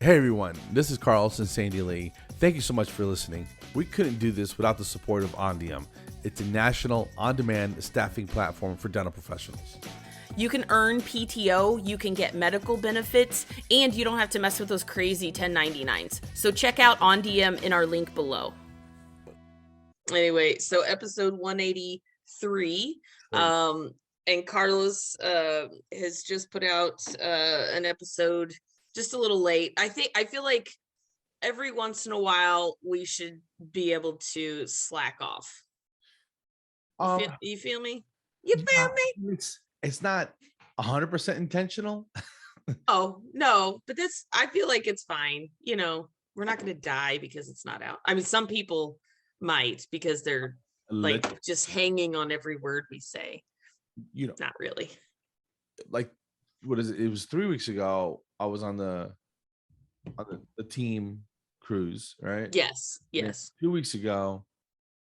Hey everyone, this is Carlos and Sandy Lee. Thank you so much for listening. We couldn't do this without the support of Ondium. It's a national on-demand staffing platform for dental professionals. You can earn PTO, you can get medical benefits, and you don't have to mess with those crazy 1099s. So check out Ondium in our link below. Anyway, so episode 183, and Carlos has just put out an episode just a little late. I feel like every once in a while we should be able to slack off. You feel me? You feel me? It's not 100% intentional. Oh, no, but I feel like it's fine. You know, we're not going to die because it's not out. I mean, some people might because they're like just hanging on every word we say. You know, not really. Like, what is it? It was 3 weeks ago. I was on the team cruise, right? Yes. 2 weeks ago,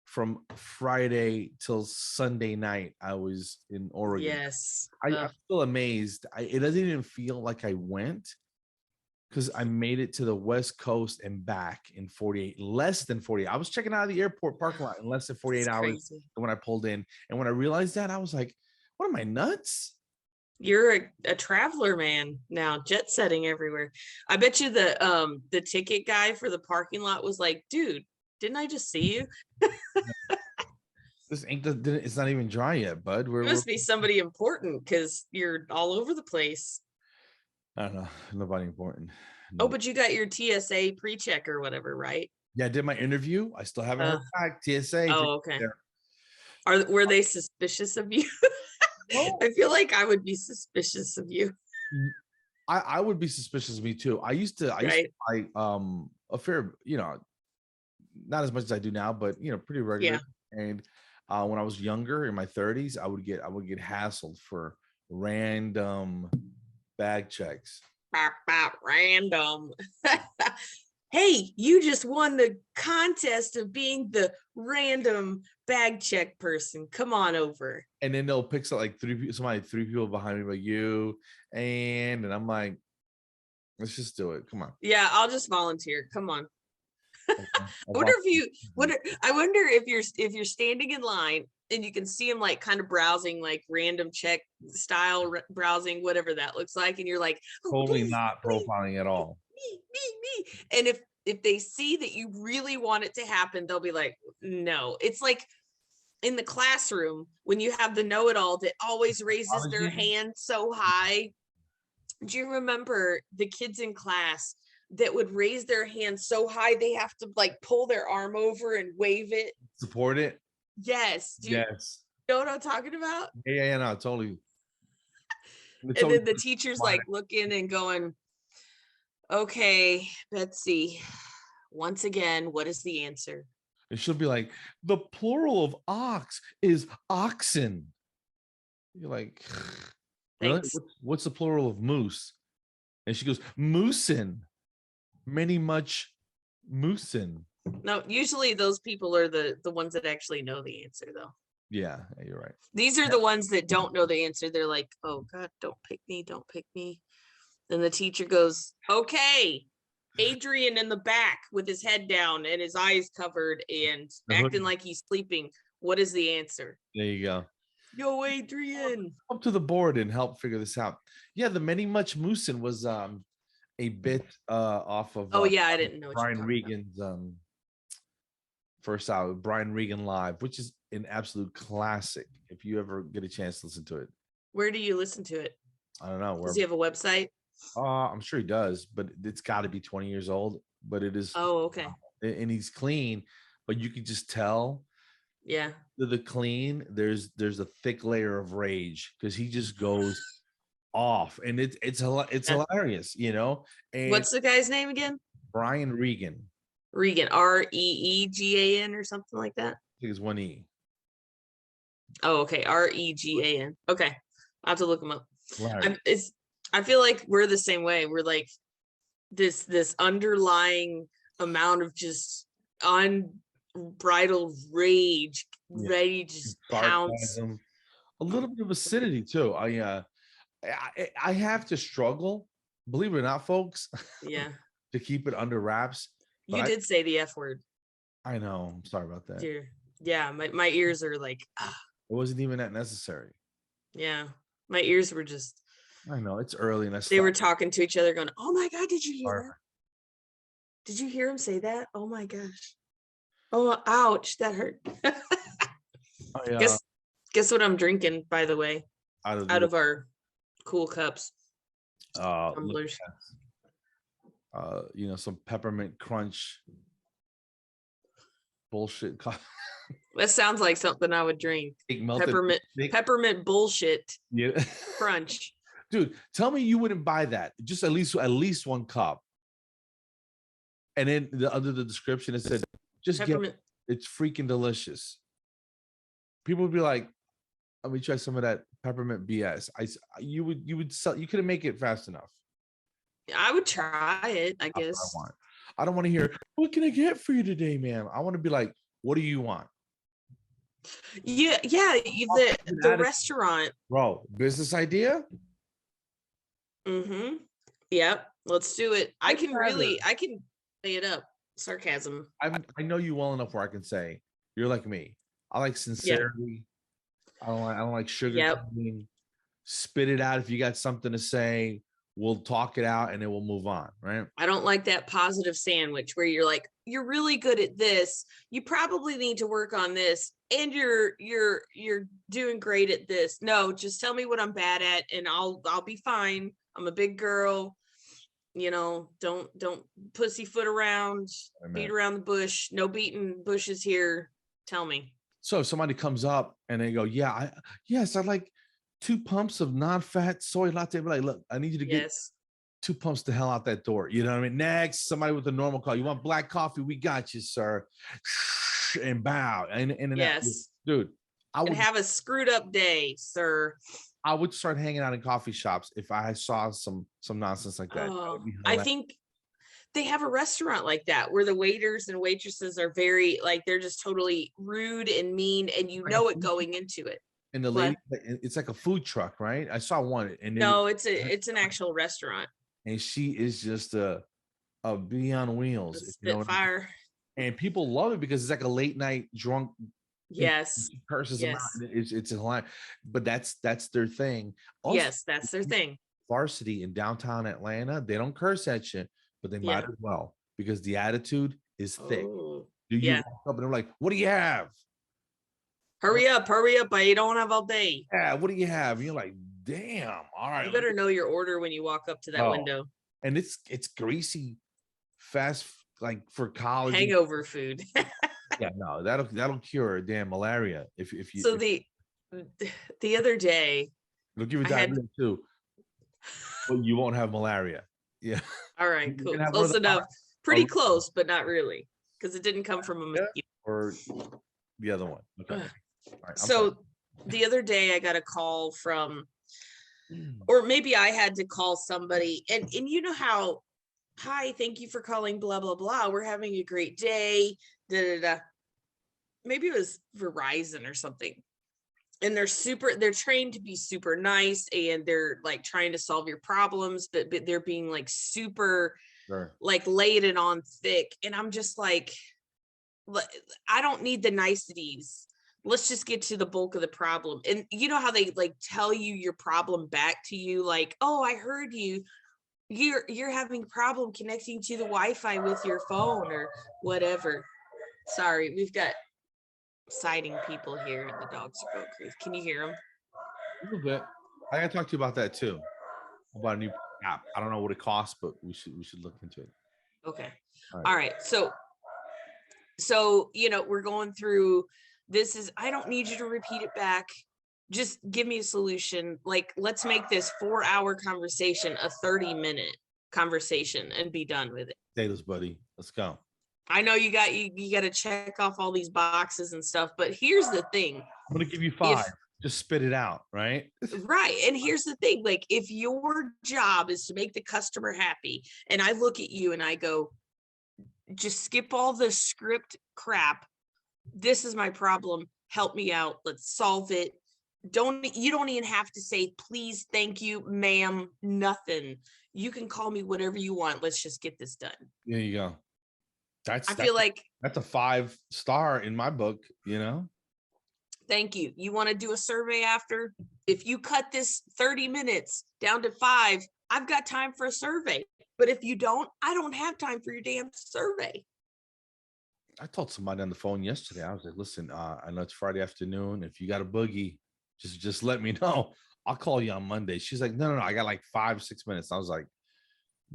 from Friday till Sunday night, I was in Oregon. Yes. I'm still amazed. It doesn't even feel like I went because I made it to the West Coast and back in less than 48. I was checking out of the airport parking lot in less than 48 hours when I pulled in. And when I realized that, I was like, what am I, nuts? You're a traveler, man. Now jet setting everywhere. I bet you the ticket guy for the parking lot was like, dude, didn't I just see you? This ink it's not even dry yet, bud. It must be somebody important because you're all over the place. I don't know. Nobody important. Oh, but you got your TSA pre-check or whatever, right? Yeah, I did my interview. I still haven't heard back. TSA. Oh, okay. Were they suspicious of you? No. I feel like I would be suspicious of you. I would be suspicious of me too. I used to buy a fair, not as much as I do now, but pretty regular. Yeah. And when I was younger, in my 30s, I would get hassled for random bag checks. Random. Hey, you just won the contest of being the random bag check person. Come on over. And then they'll pick like three people behind me, like you, and I'm like, let's just do it. Come on. Yeah, I'll just volunteer. Come on. I wonder if you're standing in line and you can see him like kind of browsing, like random check style browsing, whatever that looks like, and you're like, totally not profiling at all. Me. And if they see that you really want it to happen, they'll be like, no. It's like in the classroom when you have the know-it-all that always raises their hand so high. Do you remember the kids in class that would raise their hand so high they have to like pull their arm over and wave it, support it? Yes. Yes. You know what I'm talking about? Yeah, no, totally. And then the teacher's like looking and going, okay, Betsy, once again, what is the answer? And she'll be like, the plural of ox is oxen. You're like, really? What's the plural of moose? And she goes, moosin. Many much moosin. No, usually those people are the ones that actually know the answer, though. Yeah, you're right. These are the ones that don't know the answer. They're like, oh, God, don't pick me. Then the teacher goes, okay, Adrian in the back with his head down and his eyes covered and acting like he's sleeping. What is the answer? There you go. Yo, Adrian. Up to the board and help figure this out. Yeah, the many much moosin was a bit off of I didn't know Brian Regan's first out, Brian Regan Live, which is an absolute classic if you ever get a chance to listen to it. Where do you listen to it? I don't know. Does he have a website? I'm sure he does, but it's got to be 20 years old. But it is. Oh, okay. And he's clean, but you can just tell. Yeah. The clean, there's a thick layer of rage because he just goes off, and it's hilarious, And what's the guy's name again? Brian Regan. Reegan or something like that. I think it's one E. Oh, okay. Regan. Okay, I have to look him up. I feel like we're the same way. We're like this underlying amount of just unbridled rage, ready to just pounce. A little bit of acidity too. I have to struggle, believe it or not, folks. Yeah. to keep it under wraps. You did say the F word. I know. I'm sorry about that. Dear. Yeah, my ears are like, It wasn't even that necessary. Yeah, my ears were just. I know it's early and they were talking to each other, going, "Oh my God, did you hear that? Did you hear him say that? Oh my gosh! Oh, ouch, that hurt." Guess what I'm drinking, by the way, out of our cool cups, tumblers. Some peppermint crunch bullshit coffee. That sounds like something I would drink. Peppermint bullshit. Yeah. Crunch. Dude, tell me you wouldn't buy that. Just at least one cup. And then under the description it said, just peppermint. It's freaking delicious. People would be like, let me try some of that peppermint BS. You couldn't make it fast enough. I would try it, I guess. I don't want to hear, what can I get for you today, ma'am? I want to be like, what do you want? Yeah, the restaurant. Bro, business idea? Mm-hmm. Yep, let's do it. I can say it up. Sarcasm. I know you well enough where I can say, you're like me. I like sincerity. Yeah. I don't like sugar. Yep. Spit it out if you got something to say. We'll talk it out and then we'll move on, right? I don't like that positive sandwich where you're like, you're really good at this. You probably need to work on this, and you're doing great at this. No, just tell me what I'm bad at, and I'll be fine. I'm a big girl. Don't pussyfoot around, beat around the bush. No beating bushes here. Tell me. So if somebody comes up and they go, I'd like 2 pumps of non-fat soy latte. But like, look, I need you to get 2 pumps the hell out that door. You know what I mean? Next, somebody with a normal call. You want black coffee? We got you, sir. And bow. And yes, dude, I would have a screwed up day, sir. I would start hanging out in coffee shops if I saw some nonsense like that. I think they have a restaurant like that where the waiters and waitresses are very they're just totally rude and mean, and it going into it. And the lady, it's like a food truck, right? I saw one. And no, it's an actual restaurant. And she is just a bee on wheels. Spitfire. And people love it because it's like a late night drunk. Yes. Curses them out. It's a line, but that's their thing. Also, yes, that's their thing. Varsity in downtown Atlanta, they don't curse at you, but they might as well because the attitude is thick. Do you walk up and they're like, "What do you have? Hurry up! I don't have all day." Yeah, what do you have? And you're like, "Damn, all right." You better know your order when you walk up to that window. And it's greasy, fast, like for college hangover food. Yeah, no, that'll cure damn malaria if you. So the other day, it'll give you diarrhea too, but you won't have malaria. Yeah. All right, cool, close enough. Pretty close, but not really, because it didn't come from a mosquito. Or the other one. Okay. All right, so the other day I got a call from, or maybe I had to call somebody, and you know how, hi, thank you for calling, blah blah blah. We're having a great day. Maybe it was Verizon or something, and they're trained to be super nice, and they're like trying to solve your problems, but they're being like super like laid it on thick, and I'm just like, I don't need the niceties. Let's just get to the bulk of the problem. And you know how they like tell you your problem back to you, like, oh, I heard you're having a problem connecting to the Wi-Fi with your phone or whatever. Sorry, we've got sighting people here and the dogs are going crazy. Can you hear them? A little bit. I gotta talk to you about that too. About a new app. I don't know what it costs, but we should look into it. Okay. All right. So we're going through this. I don't need you to repeat it back. Just give me a solution. Like, let's make this 4-hour conversation a 30-minute conversation and be done with it. Potatoes, buddy. Let's go. I know you got to check off all these boxes and stuff, but here's the thing. I'm going to give you 5. Just spit it out, right? Right. And here's the thing. Like, if your job is to make the customer happy, and I look at you and I go, just skip all the script crap. This is my problem. Help me out. Let's solve it. you don't even have to say please, thank you, ma'am, nothing. You can call me whatever you want. Let's just get this done. There you go. I feel like that's a 5-star in my book, you know. Thank you. You want to do a survey after? If you cut this 30 minutes down to 5, I've got time for a survey. But if you don't, I don't have time for your damn survey. I told somebody on the phone yesterday, I was like, listen, I know it's Friday afternoon. If you got a boogie, just let me know. I'll call you on Monday. She's like, no, I got like 5-6 minutes. I was like,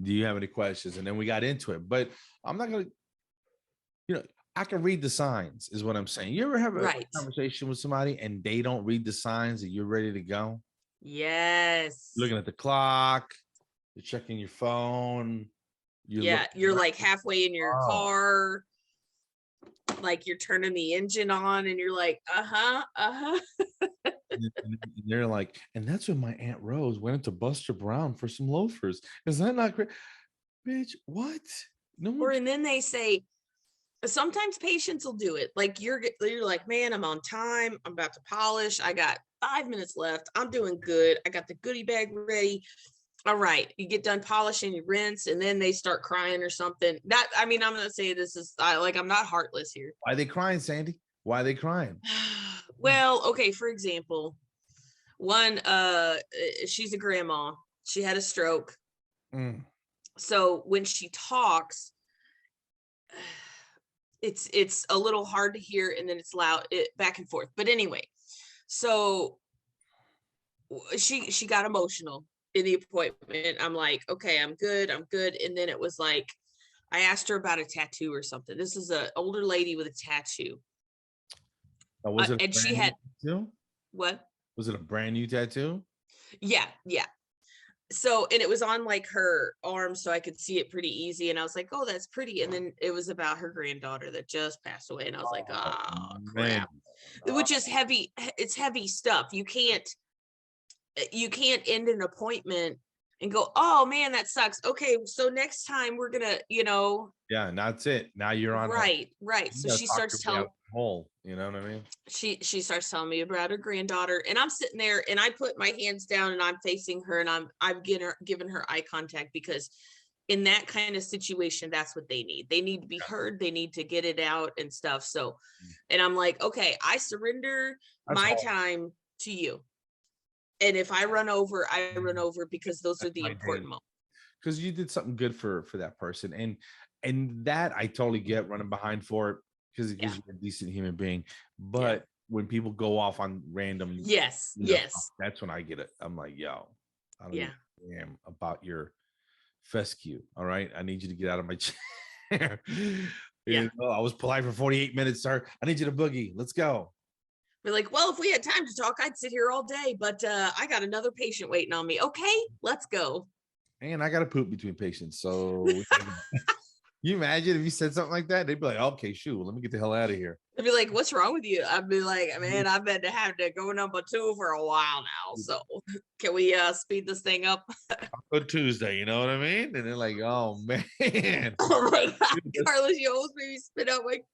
do you have any questions? And then we got into it. But I'm not going to, you know, I can read the signs is what I'm saying. You ever have a conversation with somebody and they don't read the signs that you're ready to go? Yes. Looking at the clock, you're checking your phone. You're like halfway in your car. Like you're turning the engine on and you're like, and they're like, and that's when my Aunt Rose went into Buster Brown for some loafers. Is that not great? Bitch, what? No one. And then they say, sometimes patients will do it. Like you're like, man, I'm on time. I'm about to polish. I got 5 minutes left. I'm doing good. I got the goodie bag ready. All right. You get done polishing, you rinse, and then they start crying or something. I'm going to say this is I'm not heartless here. Why are they crying, Sandy? Why are they crying? Well, okay. For example, one, she's a grandma. She had a stroke. So when she talks, it's a little hard to hear, and then it's loud, back and forth. But anyway, so she got emotional in the appointment. I'm like, okay, I'm good. And then it was like, I asked her about a tattoo or something. This is an older lady with a tattoo. Was it and she had tattoo? What? Was it a brand new tattoo? Yeah. So, and it was on like her arm, so I could see it pretty easy. And I was like, oh, that's pretty. And then it was about her granddaughter that just passed away. And I was like, oh, crap. Which is heavy. It's heavy stuff. You can't end an appointment and go, oh man, that sucks. Okay, so next time we're gonna, yeah, and that's it. Now you're on right. So she starts telling whole, you know what I mean? She starts telling me about her granddaughter, and I'm sitting there and I put my hands down and I'm facing her, and I'm giving her eye contact, because in that kind of situation, that's what they need. They need to be heard. They need to get it out and stuff. So, and I'm like, okay, I surrender my time to you. And if I run over, I run over, because those are the important moments. Because you did something good for that person. And that I totally get, running behind for it, because you're a decent human being. But when people go off on random, yes, that's when I get it. I'm like, yo, I don't give a about your fescue. All right, I need you to get out of my chair. I was polite for 48 minutes, sir. I need you to boogie. Let's go. We're like, well, if we had time to talk, I'd sit here all day, but I got another patient waiting on me. Okay, let's go. And I got to poop between patients. So you imagine if you said something like that, they'd be like, okay, shoot, let me get the hell out of here. They'd be like, what's wrong with you? I'd be like, man, I've been to have to go number 2 for a while now. So can we speed this thing up? Good Tuesday, you know what I mean? And they're like, oh man. Oh my God, Carlos, you almost made me spit out. Like,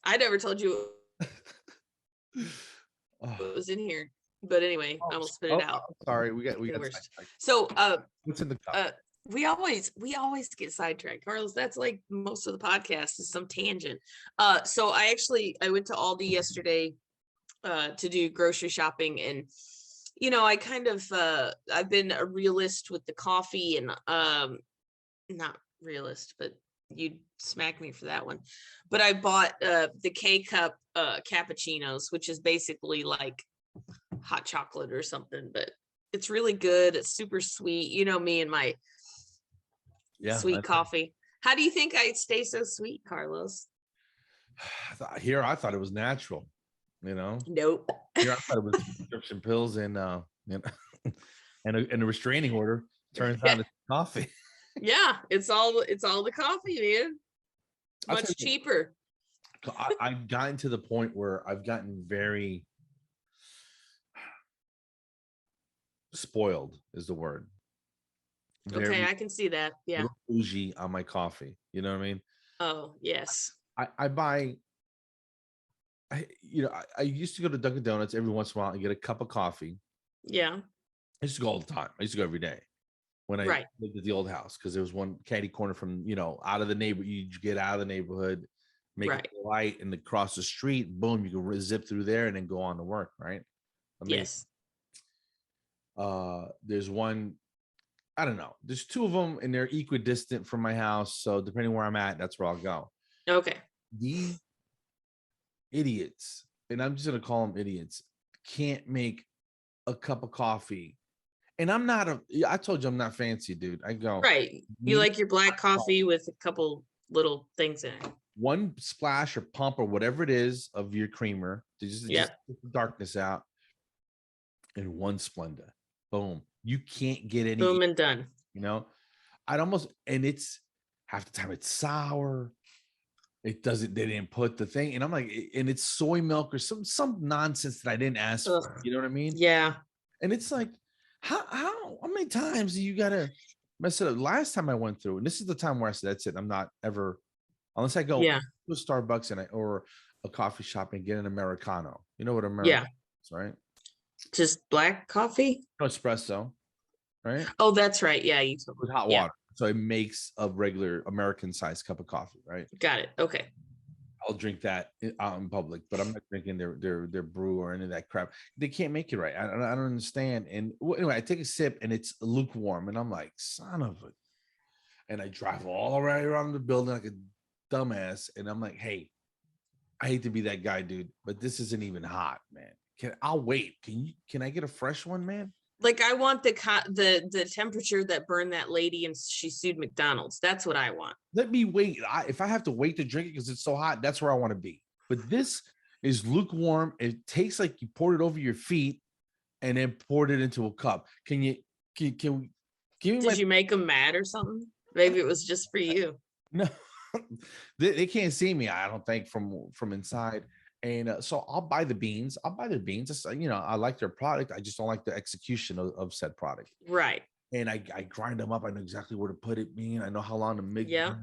I never told you what was in here. But anyway, I almost spit it out. Sorry, we got so what's in the cup? We always get sidetracked, Carlos. That's like most of the podcast is some tangent. So I went to Aldi yesterday to do grocery shopping, and I kind of I've been a realist with the coffee, and not realist, but you'd smack me for that one. But I bought the K-cup cappuccinos, which is basically like hot chocolate or something, but it's really good. It's super sweet. You know me and my sweet coffee. How do you think I stay so sweet, Carlos? Here, I thought it was natural. Nope. Here, I thought it was prescription pills and a restraining order. Turns out it's coffee. Yeah, it's all the coffee, man. Much cheaper. I've gotten to the point where I've gotten very spoiled, is the word. Okay, I can see that. Yeah. Bougie on my coffee. You know what I mean? Oh, yes. I buy I used to go to Dunkin' Donuts every once in a while and get a cup of coffee. Yeah. I used to go all the time. I used to go every day when I lived at the old house, because there was one caddy corner from, out of the neighborhood. You get out of the neighborhood, make it light, and across the street, boom, you can zip through there and then go on to work, right? Amazing. Yes. There's one, I don't know. There's two of them, and they're equidistant from my house. So depending where I'm at, that's where I'll go. Okay. These idiots, and I'm just gonna call them idiots, can't make a cup of coffee. And I told you I'm not fancy, dude. I go right. You like your black coffee with a couple little things in it. One splash or pump or whatever it is of your creamer to just get the darkness out, and one Splenda. Boom. You can't get any. Boom and done. And it's half the time it's sour. They didn't put the thing, and I'm like, and it's soy milk or some nonsense that I didn't ask for. You know what I mean? Yeah. And it's like, how many times do you gotta mess it up? Last time I went through, and this is the time where I said, that's it. I'm not ever, unless I go to Starbucks or a coffee shop and get an Americano. You know what Americano is, right? Just black coffee? No, espresso, right? Oh, that's right. Yeah, you told me. With hot water. So it makes a regular American sized cup of coffee, right? Got it. Okay. I'll drink that out in public, but I'm not drinking their brew or any of that crap. They can't make it right. I don't understand. And anyway, I take a sip and it's lukewarm, and I'm like, son of a. And I drive all the way around the building like a dumbass, and I'm like, hey, I hate to be that guy, dude, but this isn't even hot, man. I'll wait. Can I get a fresh one, man? Like, I want the temperature that burned that lady and she sued McDonald's. That's what I want. Let me wait. If I have to wait to drink it because it's so hot, that's where I want to be. But this is lukewarm. It tastes like you poured it over your feet and then poured it into a cup. Can you give me? Did you make them mad or something? Maybe it was just for you. No, they can't see me, I don't think, from inside. And so I'll buy the beans. I'll buy their beans. I like their product. I just don't like the execution of said product. Right. And I grind them up. I know exactly where to put it. I know how long to make. Yeah.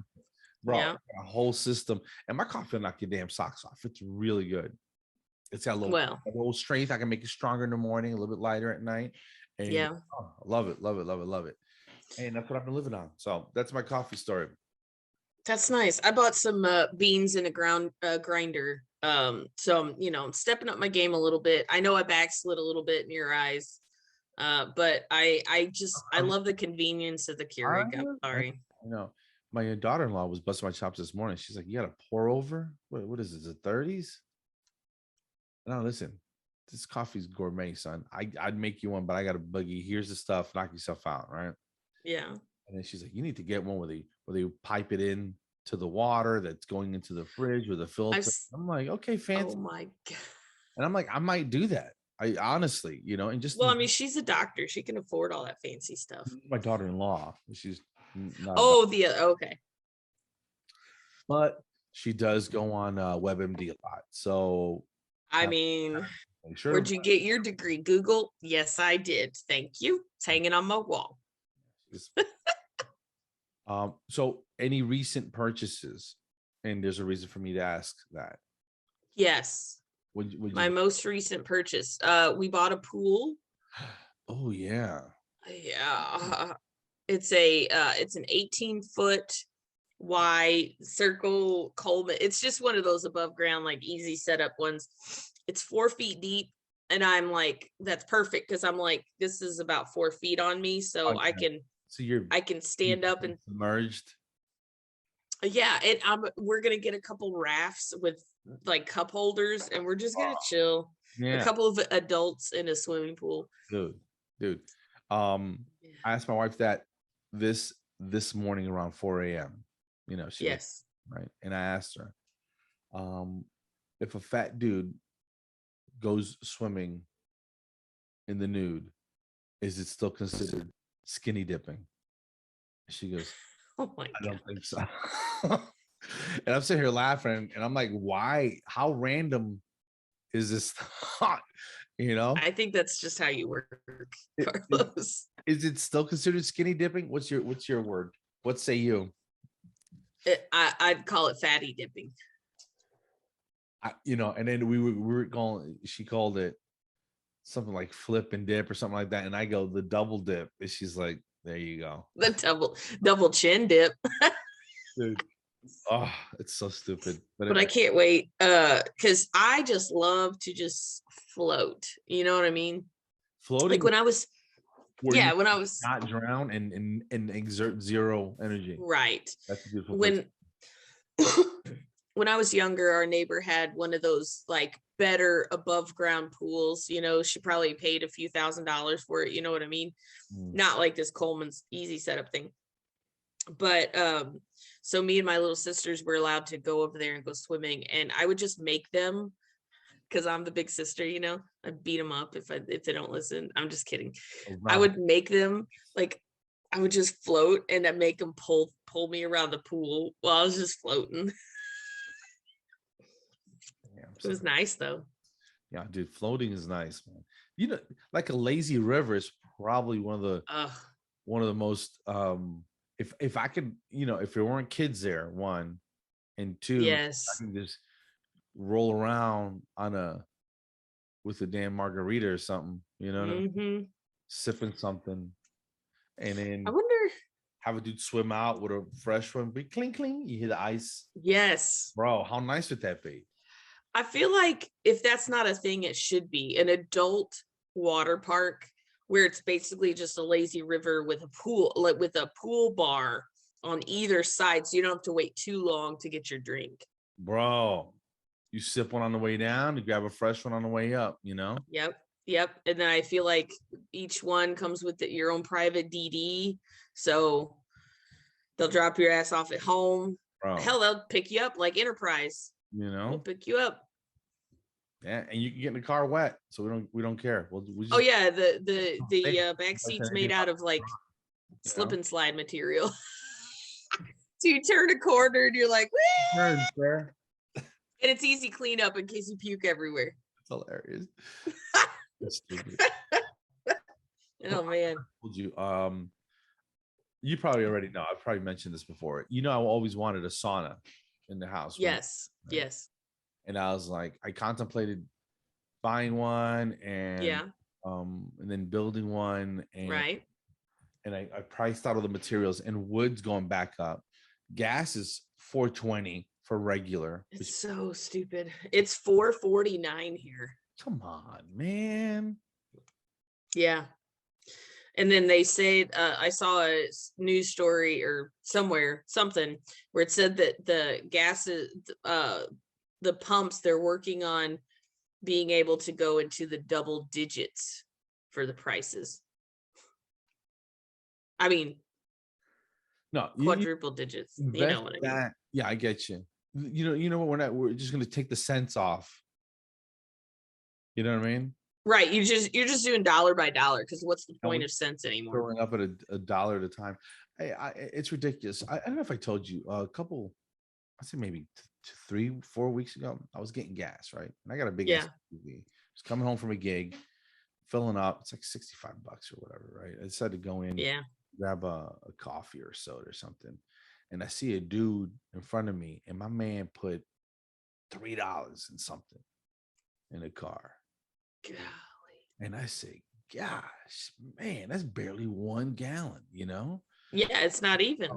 Bro, a whole system. And my coffee will knock your damn socks off. It's really good. It's got a little strength. I can make it stronger in the morning, a little bit lighter at night. And I love it, love it, love it, love it. And that's what I've been living on. So that's my coffee story. That's nice. I bought some beans in a grinder. So I'm stepping up my game a little bit. I know I backslid a little bit in your eyes, but I love the convenience of the Keurig. I'm sorry. My daughter-in-law was busting my chops this morning. She's like, "You got a pour over? What is this? The 30s?" No, listen, this coffee's gourmet, son. I'd make you one, but I got a buggy. Here's the stuff. Knock yourself out, right? Yeah. And then she's like, "You need to get one where they pipe it in to the water that's going into the fridge with a filter." I'm like, okay, fancy. Oh my God. And I'm like, I might do that. I honestly, and just. Well, I mean, she's a doctor. She can afford all that fancy stuff. My daughter-in-law, she's not. Okay. But she does go on WebMD a lot. So. I mean, where'd you get your degree? Google? Yes, I did. Thank you. It's hanging on my wall. So any recent purchases? And there's a reason for me to ask that. Yes. My most recent purchase. We bought a pool. Oh yeah. Yeah. It's an 18-foot wide circle Coleman. It's just one of those above ground, like easy setup ones. It's 4 feet deep. And I'm like, that's perfect, because I'm like, this is about 4 feet on me. So I can stand up and submerged. Yeah. And we're going to get a couple rafts with like cup holders, and we're just going to chill. Yeah. A couple of adults in a swimming pool. Dude. I asked my wife that this morning around 4 a.m. Yes. Right. And I asked her, if a fat dude goes swimming in the nude, is it still considered skinny dipping? She goes, oh my God. I don't think so. And I'm sitting here laughing, and I'm like, why? How random is this thought? I think that's just how you work, Carlos. Is it still considered skinny dipping? What's your word? What say you? I'd call it fatty dipping. And then we were going. She called it something like flip and dip or something like that, and I go the double dip, and she's like, "There you go, the double chin dip." dude. Oh, it's so stupid. But I can't wait because I just love to just float. You know what I mean? Floating, like when I was not drown and exert zero energy. Right. That's a beautiful place. When I was younger, our neighbor had one of those like better above ground pools. She probably paid a few $1,000s for it. You know what I mean? Not like this Coleman's easy setup thing. But so me and my little sisters were allowed to go over there and go swimming, and I would just make them, because I'm the big sister, I beat them up if they don't listen. I'm just kidding. I would make them like, I would just float and I'd make them pull me around the pool while I was just floating. It was nice though. Yeah, dude, floating is nice, man. Like a lazy river is probably one of the most if I could, if there weren't kids there, one, and two, yes, I can just roll around with a damn margarita or something, sipping something, and then I wonder, have a dude swim out with a fresh one, be cling cling, you hear the ice. Yes, bro, how nice would that be? I feel like if that's not a thing, it should be an adult water park where it's basically just a lazy river with a pool, like with a pool bar on either side, so you don't have to wait too long to get your drink. Bro, you sip one on the way down, you grab a fresh one on the way up, Yep. And then I feel like each one comes with your own private DD, so they'll drop your ass off at home. Bro. Hell, they'll pick you up like Enterprise. They'll pick you up. Yeah, and you can get in the car wet, so we don't care. We just, the back seat's made out of like slip and slide material. So you turn a corner and you're like, and it's easy cleanup in case you puke everywhere. It's hilarious. That's stupid. Oh man. I told you, you probably already know. I've probably mentioned this before. I always wanted a sauna in the house. Yes. Right? Yes. And I was like, I contemplated buying one and then building one, and right. And I priced out all the materials, and wood's going back up. Gas is $4.20 for regular. It's so stupid. It's $4.49 here. Come on, man. Yeah. And then they said, I saw a news story or something where it said that the gas is, the pumps, they're working on being able to go into the double digits for the prices. I mean, no, quadruple digits. You know what I mean? Yeah, I get you. You know what? We're just going to take the cents off. You know what I mean? Right. You're just doing dollar by dollar, because what's the point of cents anymore? Growing up at a dollar at a time. It's ridiculous. I don't know if I told you a couple, I say maybe 3-4 weeks ago, I was getting gas, right? And I got a big SUV. I was coming home from a gig, filling up. It's like $65 or whatever, right? I decided to go in, grab a coffee or soda or something. And I see a dude in front of me, and my man put $3 and something in the car. Golly. And I say, gosh, man, that's barely 1 gallon, Yeah, it's not even.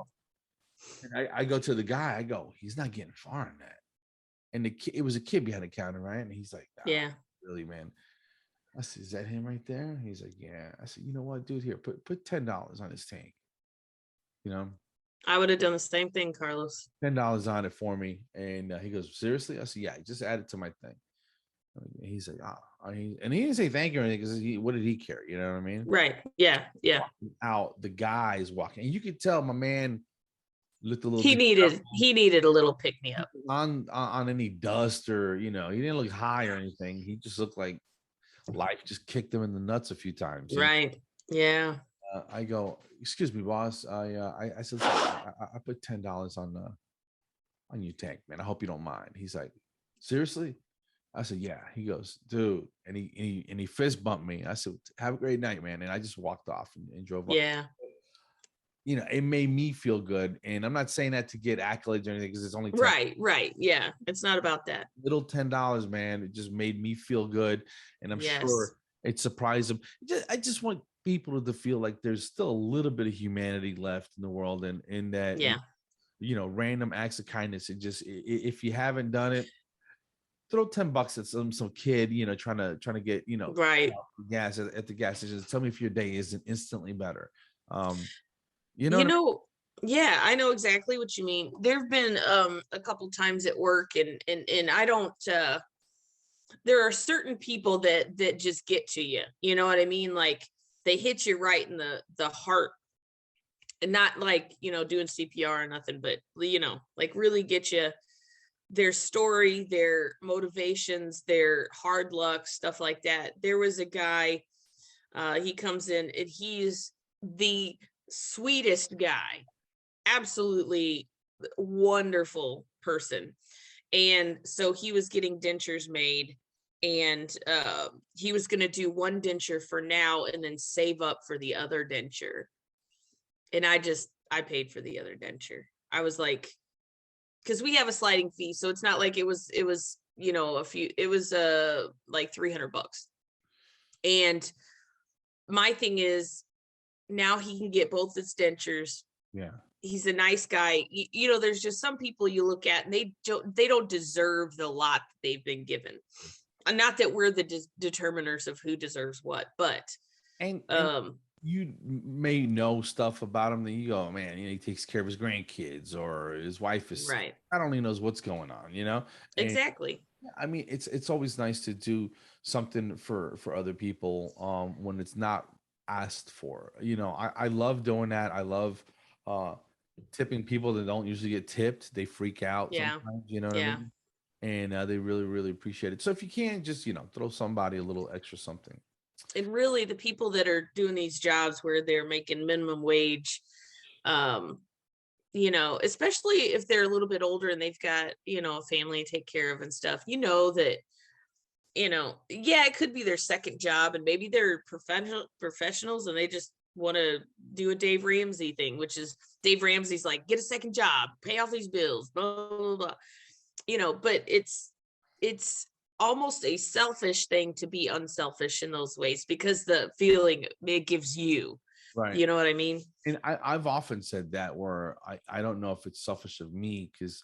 And I go to the guy, I go, he's not getting far in that. And it was a kid behind the counter, right? And he's like, yeah, really, man. I said, is that him right there? He's like, yeah. I said, you know what, dude, here, put $10 on his tank. I would have done the same thing, Carlos. $10 on it for me. And he goes, seriously? I said, yeah, just add it to my thing. And he's like, and he didn't say thank you or anything, because what did he care? You know what I mean? Right. Yeah. Yeah. Out, the guy is walking, and you could tell my man looked a little. He needed a little pick me up on any dust, or he didn't look high or anything. He just looked like life just kicked him in the nuts a few times. Right. Yeah. I go, excuse me, boss. I said, I put $10 on your tank, man. I hope you don't mind. He's like, seriously? I said, yeah. He goes, dude, and he fist bumped me. I said, have a great night, man. And I just walked off and drove off. Yeah. you know, it made me feel good. And I'm not saying that to get accolades or anything, because it's only 10. Right. Yeah. It's not about that. Little $10, man. It just made me feel good. And I'm sure it surprised them. I just want people to feel like there's still a little bit of humanity left in the world, and in that, you know, random acts of kindness. And just, if you haven't done it, throw $10 at some kid, you know, trying to get, you know, gas at the gas station. Tell me if your day isn't instantly better. You know, yeah, I know exactly what you mean. There've been a couple times at work, and I don't there are certain people that just get to you. You know what I mean? Like, they hit you right in the heart, and not like, you know, doing CPR or nothing, but, you know, like really get you, their story, their motivations, their hard luck, stuff like that. There was a guy, he comes in and he's the sweetest guy, absolutely wonderful person. And so he was getting dentures made, and he was going to do one denture for now and then save up for the other denture. And I paid for the other denture. I was like, because we have a sliding fee, so it's not like it was, you know, it was like $300. And my thing is, now he can get both his dentures. Yeah. He's a nice guy. You know, there's just some people you look at and they don't deserve the lot that they've been given. And not that we're the determiners of who deserves what, but and you may know stuff about him that you go, man, you know, he takes care of his grandkids, or his wife is right. I don't even knows what's going on, you know? Exactly. And, I mean, it's always nice to do something for other people when it's not asked for. You know, I love doing that. I love tipping people that don't usually get tipped. They freak out sometimes, you know what I mean? And they really, really appreciate it. So if you can, just, you know, throw somebody a little extra something. And really, the people that are doing these jobs where they're making minimum wage, you know, especially if they're a little bit older and they've got, you know, a family to take care of and stuff, you know, that, you know, yeah, it could be their second job, and maybe they're professionals and they just want to do a Dave Ramsey thing, which is Dave Ramsey's like, get a second job, pay off these bills, blah, blah, blah. You know, but it's almost a selfish thing to be unselfish in those ways, because the feeling it gives you, right? You know what I mean? And I've often said that, where I don't know if it's selfish of me, because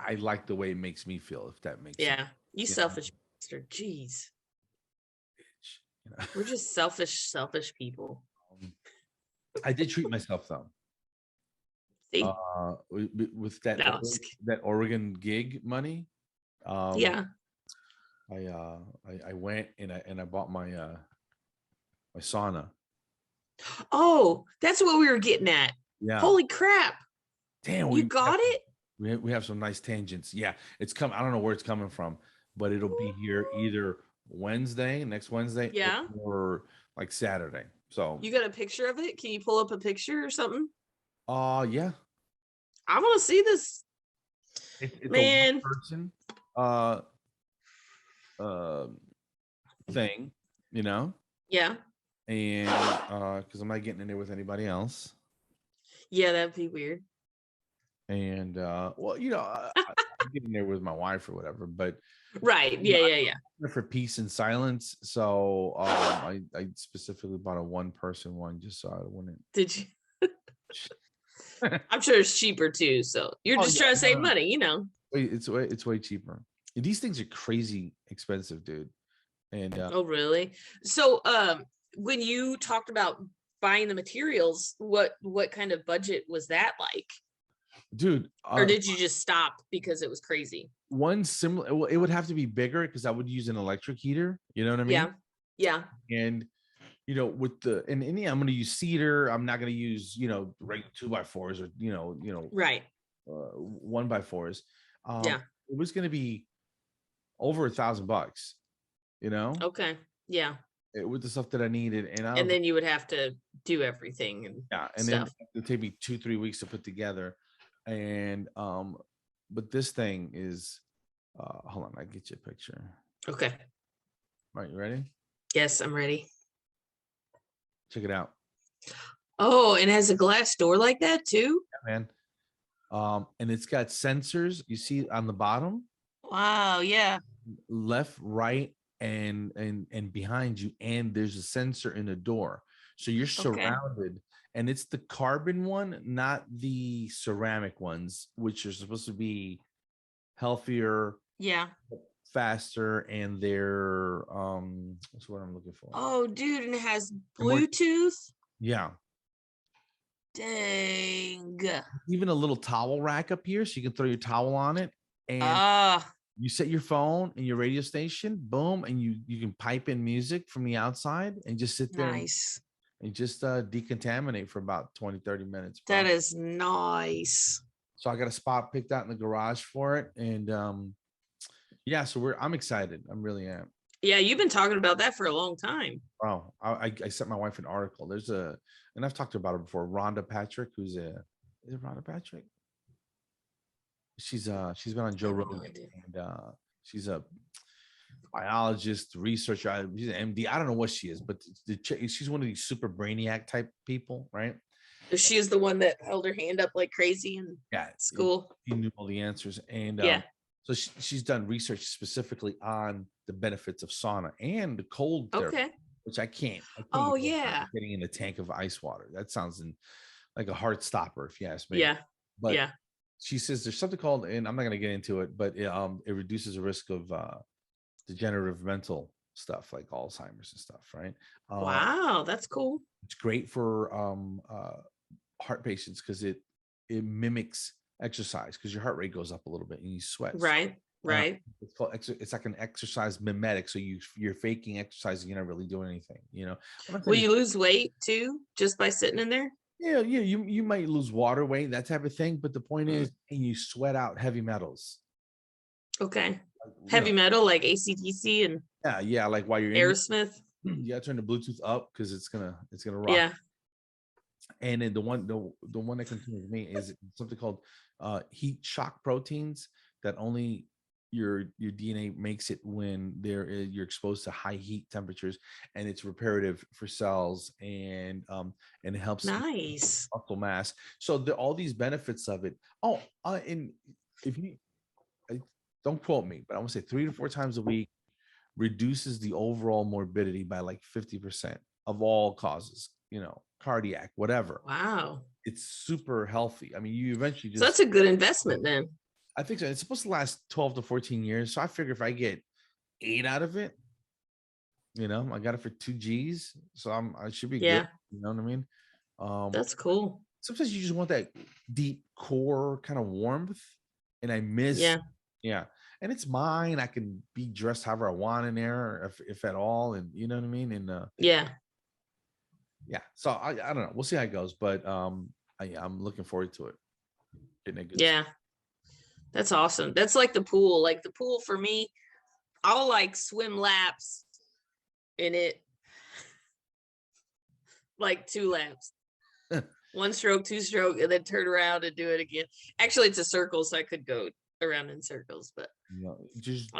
I like the way it makes me feel, if that makes sense. You selfish bastard. Jeez. You know? We're just selfish people. I did treat myself though. See? With that Oregon gig money. Yeah. I went and I bought my my sauna. Oh, that's what we were getting at. Yeah. Holy crap. Damn, you got it? We have some nice tangents. Yeah, it's come. I don't know where it's coming from, but it'll be here either next Wednesday, or like Saturday. So you got a picture of it? Can you pull up a picture or something? Yeah. I want to see this. It's man. A person thing, you know? Yeah. And because I'm not getting in there with anybody else. Yeah, that'd be weird. And well, you know, I'm getting there with my wife or whatever, but right. Yeah. For peace and silence. So I specifically bought a one-person one just so I wouldn't. Did you? I'm sure it's cheaper too. So you're just trying to save money, you know. It's way cheaper. And these things are crazy expensive, dude. And oh, really? So when you talked about buying the materials, what kind of budget was that like? Dude, or did you just stop because it was crazy? One similar, well, it would have to be bigger because I would use an electric heater. You know what I mean? Yeah. And you know, with the and I'm going to use cedar. I'm not going to use, you know, regular 2x4s or you know, right, 1x4s. Yeah, it was going to be over $1,000. You know? Okay. Yeah. With the stuff that I needed, and then you would have to do everything and then it'd take me 2-3 weeks to put together. And but this thing is hold on, I get you a picture. Okay. All right, you ready? Yes, I'm ready. Check it out. Oh, and it has a glass door like that too? Yeah, man. And it's got sensors you see on the bottom. Wow, yeah. Left, right, and behind you, and there's a sensor in the door, so you're Okay. surrounded. And it's the carbon one, not the ceramic ones, which are supposed to be healthier, Yeah. faster, and they're what's what I'm looking for. Oh, dude, and it has They're more, Bluetooth. yeah. Dang. Even a little towel rack up here, so you can throw your towel on it, and Ah, you set your phone and your radio station, boom, and you can pipe in music from the outside and just sit there nice. and just decontaminate for about 20-30 minutes, bro. That is nice. So I got a spot picked out in the garage for it. And yeah, so I'm excited. I'm really am. Yeah, you've been talking about that for a long time. Wow. I sent my wife an article. And I've talked about her before, Rhonda Patrick, is it Rhonda Patrick? She's been on Joe Rogan, and she's a biologist, researcher. She's an MD. I don't know what she is, but she's one of these super brainiac type people, right? She is the one that held her hand up like crazy in school. She knew all the answers, and yeah. So she's done research specifically on the benefits of sauna and the cold therapy, which I can't. Oh yeah, getting in a tank of ice water. That sounds like a heart stopper, if you ask me. Yeah, but yeah. She says there's something called, and I'm not going to get into it, but it reduces the risk of degenerative mental stuff like Alzheimer's and stuff, right? Wow, that's cool. It's great for heart patients because it mimics exercise, because your heart rate goes up a little bit and you sweat. Right. It's called it's like an exercise mimetic. So you're faking exercise and you're not really doing anything. Will you lose weight too just by sitting in there? Yeah, you might lose water weight, that type of thing. But the point is, and you sweat out heavy metals. Okay. Heavy metal like AC/DC and yeah, like while you're Aerosmith. You gotta turn the Bluetooth up because it's gonna rock. Yeah. And then the one that continues with me is something called heat shock proteins that only your DNA makes it when you're exposed to high heat temperatures, and it's reparative for cells, and it helps nice muscle mass. So all these benefits of it. And if you don't quote me, but I want to say 3 to 4 times a week reduces the overall morbidity by like 50% of all causes, cardiac, whatever. Wow. It's super healthy. I mean, you eventually so that's a good investment then. I think so. It's supposed to last 12 to 14 years. So I figure if I get 8 out of it, I got it for 2 G's. So I should be good. You know what I mean? That's cool. Sometimes you just want that deep core kind of warmth. And I miss, yeah. And it's mine. I can be dressed however I want in there, if at all. And you know what I mean? And yeah. So I don't know. We'll see how it goes. But I'm looking forward to it. Getting a good stuff. That's awesome. That's like the pool. Like the pool for me, I'll like swim laps in it. Like 2 laps. 1 stroke, 2 stroke, and then turn around and do it again. Actually, it's a circle, so I could go around in circles, but just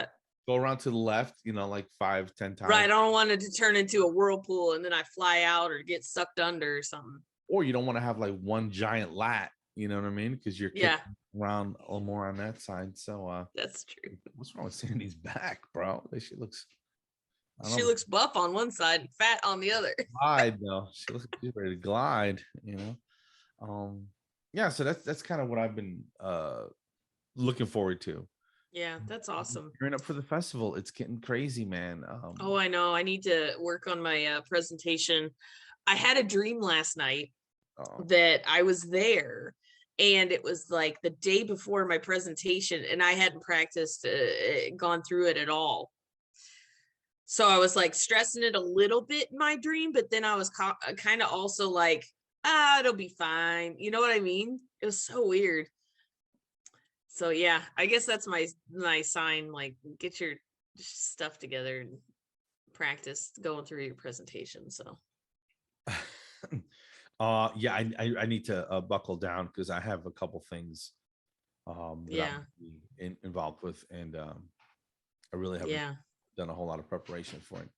go around to the left, like 5-10 times. Right. I don't want it to turn into a whirlpool and then I fly out or get sucked under or something. Or you don't want to have like one giant lat, you know what I mean? Because you're kicking around a little more on that side. So that's true. What's wrong with Sandy's back, bro? She looks looks buff on one side and fat on the other. Glide though. She looks like she's ready to glide, so that's kind of what I've been looking forward to. Yeah, that's awesome. Gearing up for the festival. It's getting crazy, man. Oh, I know. I need to work on my presentation. I had a dream last night that I was there, and it was like the day before my presentation, and I hadn't practiced, gone through it at all. So I was like stressing it a little bit in my dream, but then I was kind of also like, it'll be fine. You know what I mean? It was so weird. So yeah, I guess that's my sign. Like, get your stuff together and practice going through your presentation. So I need to buckle down because I have a couple things that I'm involved with, and I really haven't done a whole lot of preparation for it.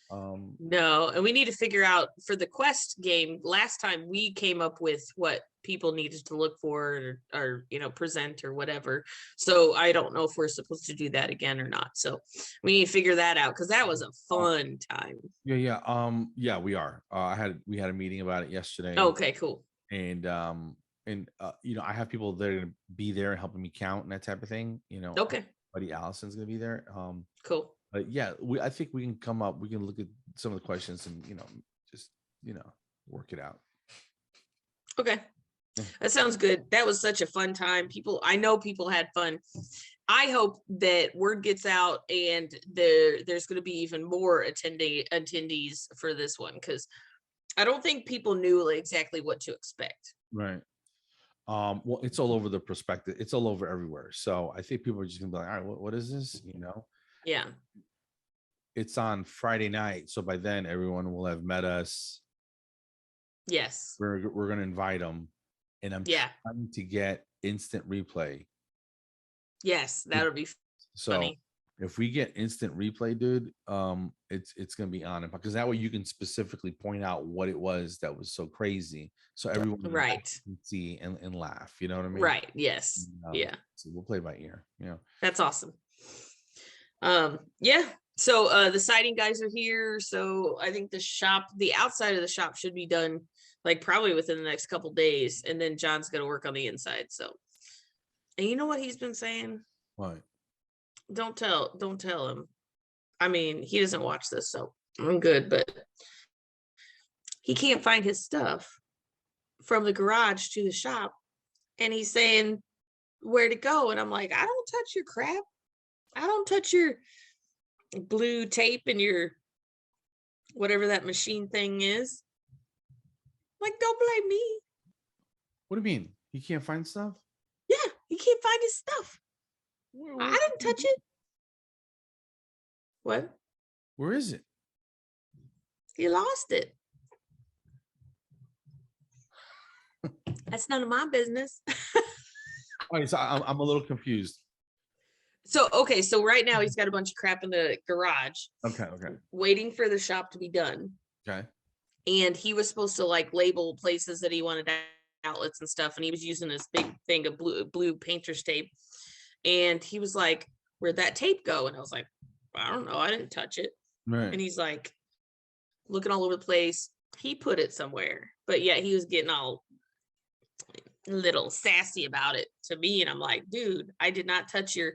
No, and we need to figure out for the quest game. Last time we came up with what people needed to look for or present or whatever. So I don't know if we're supposed to do that again or not. So we need to figure that out because that was a fun time. Yeah, we are. We had a meeting about it yesterday. Okay, cool. And I have people that are gonna be there and helping me count and that type of thing. Okay. Buddy Allison's gonna be there. Cool. But yeah, I think we can look at some of the questions and just work it out. Okay. That sounds good. That was such a fun time. I know people had fun. I hope that word gets out and there's going to be even more attendees for this one, because I don't think people knew exactly what to expect. Right. Well, it's all over the perspective. It's all over everywhere. So I think people are just gonna be like, all right, what is this? Yeah. It's on Friday night. So by then everyone will have met us. Yes. We're going to invite them. And I'm trying to get instant replay. Yes. That'll be funny. If we get instant replay, dude, it's going to be on it, because that way you can specifically point out what it was that was so crazy. So everyone can see and laugh. You know what I mean? Right. Yes. Yeah. So we'll play by ear. Yeah. That's awesome. Yeah. So the siding guys are here. So I think the outside of the shop should be done probably within the next couple days. And then John's going to work on the inside. So, and you know what he's been saying? What? Don't tell him. I mean, he doesn't watch this, so I'm good, but he can't find his stuff from the garage to the shop. And he's saying where to go. And I'm like, I don't touch your crap. I don't touch your blue tape and your whatever that machine thing is. Don't blame me. What do you mean? He can't find stuff? Yeah, he can't find his stuff. I didn't touch it. What? Where is it? He lost it. That's none of my business. All right, so I'm a little confused. So right now he's got a bunch of crap in the garage. Okay. Waiting for the shop to be done. Okay. And he was supposed to label places that he wanted outlets and stuff, and he was using this big thing of blue painter's tape. And he was like, where'd that tape go? And I was like, I don't know, I didn't touch it. Right. And he's like looking all over the place. He put it somewhere, but yeah, he was getting all little sassy about it to me. And I'm like, dude, I did not touch your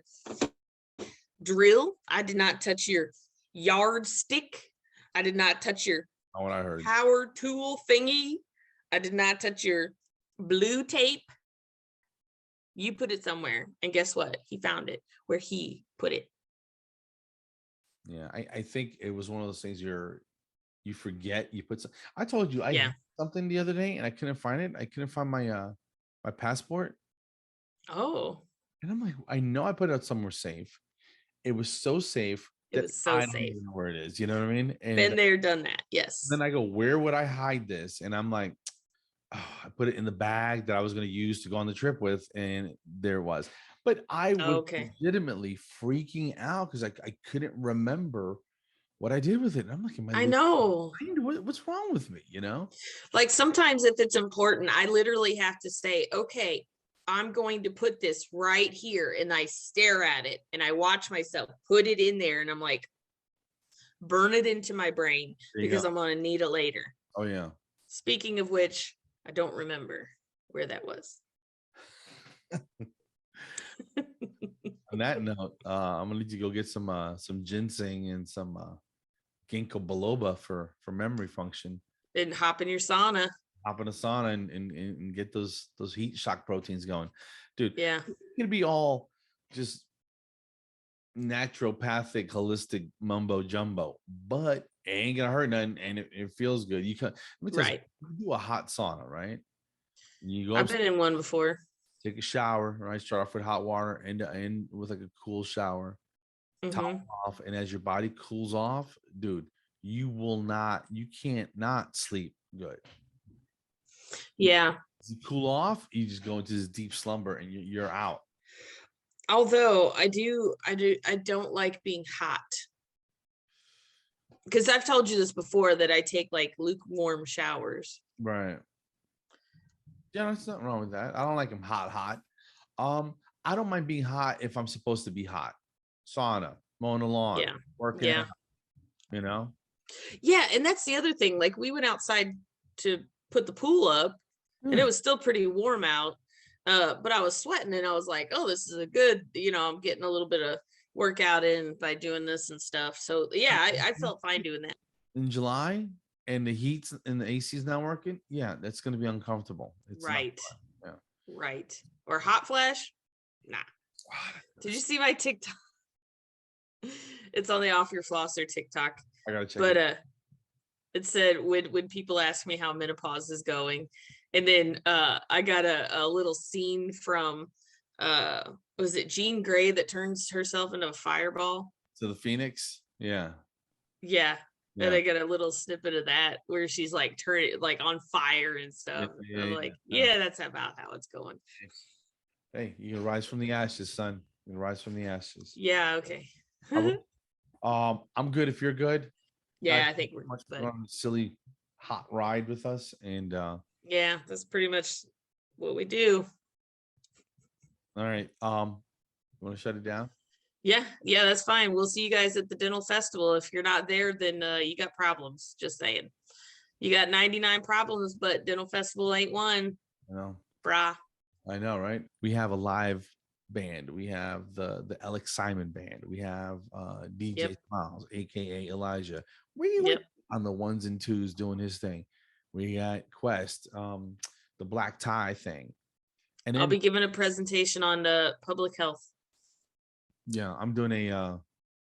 drill. I did not touch your yardstick. I did not touch your what I heard. Power tool thingy. I did not touch your blue tape. You put it somewhere. And guess what? He found it where he put it. Yeah, I think it was one of those things you forget you put some. I told you I did something the other day and I couldn't find it. I couldn't find my my passport. Oh. And I'm like, I know I put it out somewhere safe. It was so safe. It was so I safe. don't even know where it is. You know what I mean? And been there, done that. Yes. Then I go, where would I hide this? And I'm like, oh, I put it in the bag that I was going to use to go on the trip with, and there it was. But I was legitimately freaking out because I couldn't remember what I did with it. And I'm like, I know. What's wrong with me? Sometimes if it's important, I literally have to say, okay, I'm going to put this right here, and I stare at it and I watch myself put it in there, and I'm like, burn it into my brain because I'm going to need it later. Oh yeah. Speaking of which, I don't remember where that was. On that note, I'm gonna need to go get some ginseng and some ginkgo biloba for memory function. And hop in your sauna. Hop in a sauna and get those heat shock proteins going, dude. Yeah, it's gonna be all just naturopathic, holistic mumbo jumbo, but it ain't gonna hurt nothing, and it feels good. You can do a hot sauna, right? You go. I've been in one before. Take a shower, right? Start off with hot water and end with a cool shower. Top off, and as your body cools off, dude, you can't not sleep good. Yeah. As you cool off, you just go into this deep slumber and you're out. Although I don't like being hot. because I've told you this before that I take like lukewarm showers. Right. Yeah, there's nothing wrong with that. I don't like them hot. I don't mind being hot if I'm supposed to be hot. Sauna, mowing the lawn, working out, you know? Yeah, and that's the other thing. Like, we went outside to put the pool up, and it was still pretty warm out. But I was sweating, and I was like, oh, this is a good, I'm getting a little bit of workout in by doing this and stuff. So yeah, I felt fine doing that. In July, and the heat's and the AC is not working, that's going to be uncomfortable. It's right. Yeah. Right. Or hot flash? Nah. Did you see my TikTok? It's on the Off Your Flosser TikTok. I gotta check. But it said when people ask me how menopause is going, and then I got a little scene from was it Jean Grey that turns herself into a fireball? To the Phoenix? Yeah. And I got a little snippet of that where she's like turning like on fire and stuff. I'm like, that's about how it's going. Hey, you can rise from the ashes, son. You can rise from the ashes. Yeah, okay. I'm good if you're good. Yeah, I think we're much on a silly hot ride with us. And yeah, that's pretty much what we do. All right. You want to shut it down? Yeah, that's fine. We'll see you guys at the dental festival. If you're not there, then you got problems. Just saying. You got 99 problems, but dental festival ain't one. I know. Brah. I know, right? We have a live band. We have the Alex Simon band. We have DJ Smiles, aka Elijah. We on the ones and twos doing his thing. We got Quest, the black tie thing. And then, I'll be giving a presentation on public health. Yeah, I'm doing I'm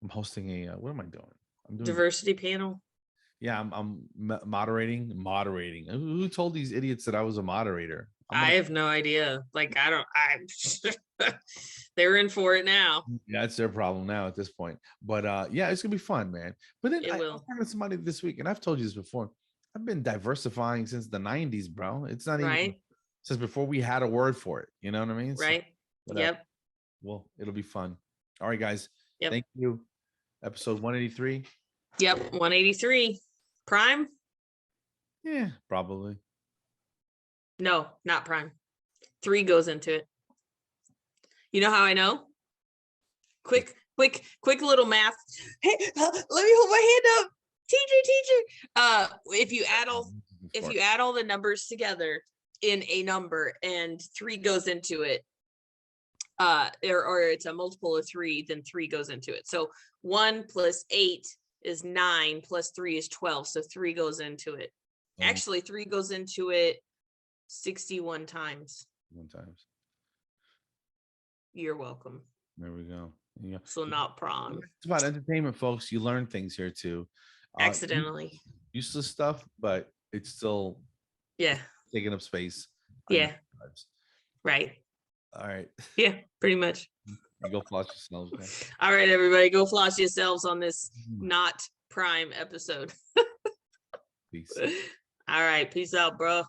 hosting a what am I doing? I'm doing diversity panel. Yeah, I'm moderating. Who told these idiots that I was a moderator? I have no idea. Like, they're in for it now. Yeah, it's their problem now at this point. But it's gonna be fun, man. But then I was talking to somebody this week, and I've told you this before. I've been diversifying since the 90s, bro. It's not even since before we had a word for it. You know what I mean? Right. So, well, it'll be fun. All right, guys. Thank you. Episode 183. 183. Prime? Yeah, probably. No, not prime. 3 goes into it. You know how I know? Quick little math. Hey, let me hold my hand up. Teacher. If you add all the numbers together in a number and 3 goes into it, or it's a multiple of 3, then 3 goes into it. So 1 plus 8 is 9 plus 3 is 12. So 3 goes into it. Actually, 3 goes into it 61 times. You're welcome. There we go. Yeah. So not prom. It's about entertainment, folks. You learn things here too. Accidentally. Useless stuff, but it's still taking up space. Yeah. Right. All right. Yeah, pretty much. You go floss yourselves. Okay? All right, everybody, go floss yourselves on this not prime episode. Peace. All right, peace out, bro.